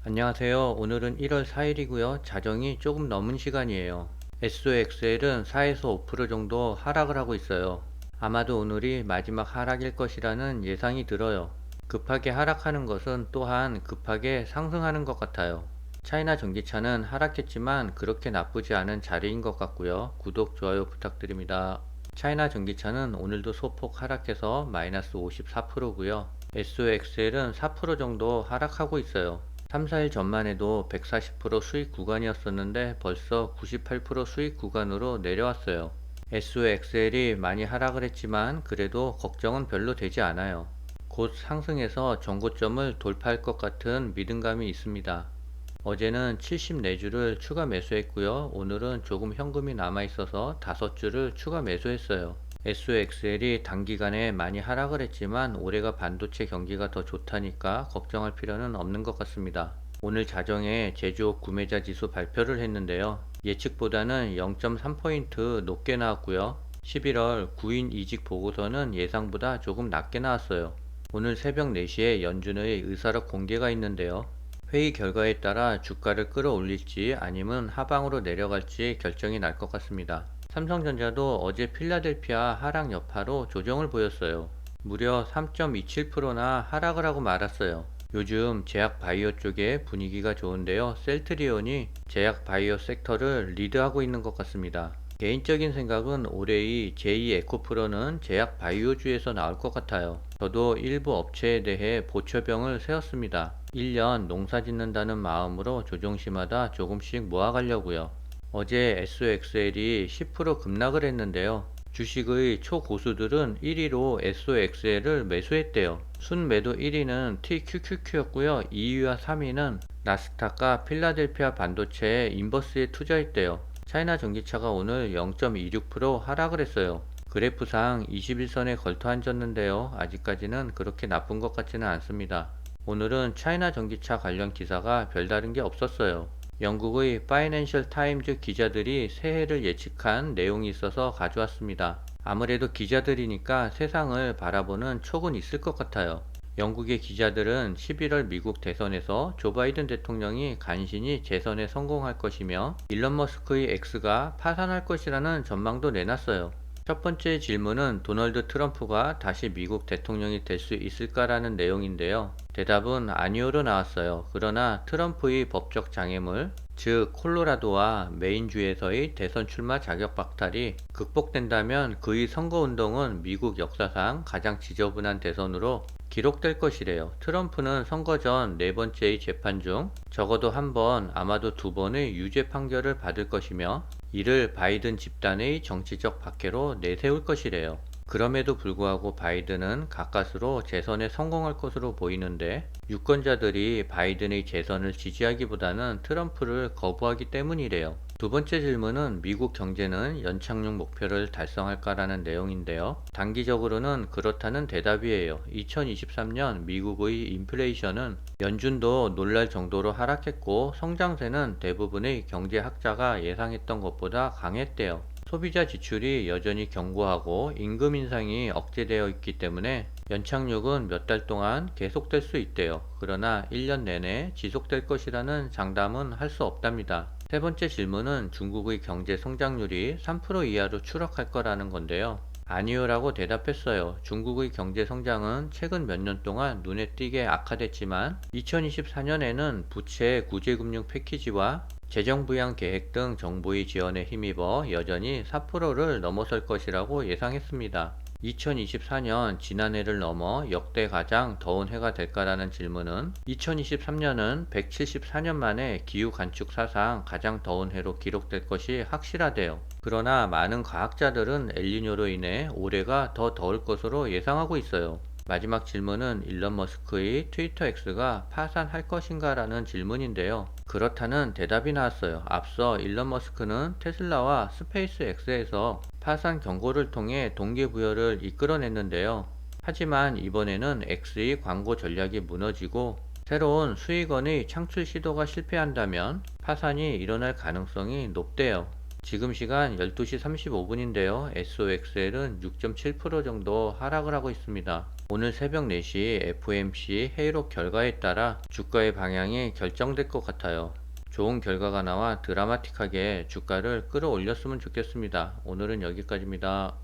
안녕하세요. 오늘은 1월 4일이고요. 자정이 조금 넘은 시간이에요. SOXL은 4에서 5% 정도 하락을 하고 있어요. 아마도 오늘이 마지막 하락일 것이라는 예상이 들어요. 급하게 하락하는 것은 또한 급하게 상승하는 것 같아요. 차이나 전기차는 하락했지만 그렇게 나쁘지 않은 자리인 것 같고요. 구독, 좋아요 부탁드립니다. 차이나 전기차는 오늘도 소폭 하락해서 마이너스 54%고요. SOXL은 4% 정도 하락하고 있어요. 3, 4일 전만 해도 140% 수익 구간이었었는데 벌써 98% 수익 구간으로 내려왔어요. SOXL이 많이 하락을 했지만 그래도 걱정은 별로 되지 않아요. 곧 상승해서 전고점을 돌파할 것 같은 믿음감이 있습니다. 어제는 74주를 추가 매수했고요. 오늘은 조금 현금이 남아있어서 5주를 추가 매수했어요. SOXL이 단기간에 많이 하락을 했지만 올해가 반도체 경기가 더 좋다니까 걱정할 필요는 없는 것 같습니다. 오늘 자정에 제조업 구매자 지수 발표를 했는데요. 예측보다는 0.3포인트 높게 나왔고요. 11월 구인 이직 보고서는 예상보다 조금 낮게 나왔어요. 오늘 새벽 4시에 연준의 의사록 공개가 있는데요. 회의 결과에 따라 주가를 끌어올릴지 아니면 하방으로 내려갈지 결정이 날 것 같습니다. 삼성전자도 어제 필라델피아 하락 여파로 조정을 보였어요. 무려 3.27%나 하락을 하고 말았어요. 요즘 제약 바이오 쪽에 분위기가 좋은데요. 셀트리온이 제약 바이오 섹터를 리드하고 있는 것 같습니다. 개인적인 생각은 올해의 제2 에코프로는 제약 바이오주에서 나올 것 같아요. 저도 일부 업체에 대해 보초병을 세웠습니다. 1년 농사 짓는다는 마음으로 조정시마다 조금씩 모아가려고요. 어제 SOXL이 10% 급락을 했는데요. 주식의 초고수들은 1위로 SOXL을 매수했대요. 순매도 1위는 TQQQ였고요. 2위와 3위는 나스닥과 필라델피아 반도체의 인버스에 투자했대요. 차이나 전기차가 오늘 0.26% 하락을 했어요. 그래프상 21선에 걸터 앉았는데요. 아직까지는 그렇게 나쁜 것 같지는 않습니다. 오늘은 차이나 전기차 관련 기사가 별다른 게 없었어요. 영국의 파이낸셜 타임즈 기자들이 새해를 예측한 내용이 있어서 가져왔습니다. 아무래도 기자들이니까 세상을 바라보는 촉은 있을 것 같아요. 영국의 기자들은 11월 미국 대선에서 조 바이든 대통령이 간신히 재선에 성공할 것이며 일론 머스크의 X가 파산할 것이라는 전망도 내놨어요. 첫 번째 질문은 도널드 트럼프가 다시 미국 대통령이 될 수 있을까라는 내용인데요. 대답은 아니오로 나왔어요. 그러나 트럼프의 법적 장애물, 즉 콜로라도와 메인주에서의 대선 출마 자격 박탈이 극복된다면 그의 선거운동은 미국 역사상 가장 지저분한 대선으로 기록될 것이래요. 트럼프는 선거 전 네 번째의 재판 중 적어도 한 번, 아마도 두 번의 유죄 판결을 받을 것이며 이를 바이든 집단의 정치적 박해로 내세울 것이래요. 그럼에도 불구하고 바이든은 가까스로 재선에 성공할 것으로 보이는데 유권자들이 바이든의 재선을 지지하기보다는 트럼프를 거부하기 때문이래요. 두 번째 질문은 미국 경제는 연착륙 목표를 달성할까라는 내용인데요. 단기적으로는 그렇다는 대답이에요. 2023년 미국의 인플레이션은 연준도 놀랄 정도로 하락했고 성장세는 대부분의 경제학자가 예상했던 것보다 강했대요. 소비자 지출이 여전히 견고하고 임금 인상이 억제되어 있기 때문에 연착륙은 몇 달 동안 계속될 수 있대요. 그러나 1년 내내 지속될 것이라는 장담은 할 수 없답니다. 세 번째 질문은 중국의 경제 성장률이 3% 이하로 추락할 거라는 건데요. 아니요라고 대답했어요. 중국의 경제 성장은 최근 몇 년 동안 눈에 띄게 악화됐지만 2024년에는 부채 구제금융 패키지와 재정부양 계획 등 정부의 지원에 힘입어 여전히 4%를 넘어설 것이라고 예상했습니다. 2024년 지난해를 넘어 역대 가장 더운 해가 될까라는 질문은 2023년은 174년 만에 기후 간축 사상 가장 더운 해로 기록될 것이 확실하대요. 그러나 많은 과학자들은 엘니뇨로 인해 올해가 더 더울 것으로 예상하고 있어요. 마지막 질문은 일론 머스크의 트위터 X가 파산할 것인가 라는 질문인데요. 그렇다는 대답이 나왔어요. 앞서 일론 머스크는 테슬라와 스페이스 X에서 파산 경고를 통해 동기부여를 이끌어냈는데요. 하지만 이번에는 X의 광고 전략이 무너지고 새로운 수익원의 창출 시도가 실패한다면 파산이 일어날 가능성이 높대요. 지금 시간 12시 35분인데요. SOXL은 6.7% 정도 하락을 하고 있습니다. 오늘 새벽 4시 FOMC 회의록 결과에 따라 주가의 방향이 결정될 것 같아요. 좋은 결과가 나와 드라마틱하게 주가를 끌어올렸으면 좋겠습니다. 오늘은 여기까지입니다.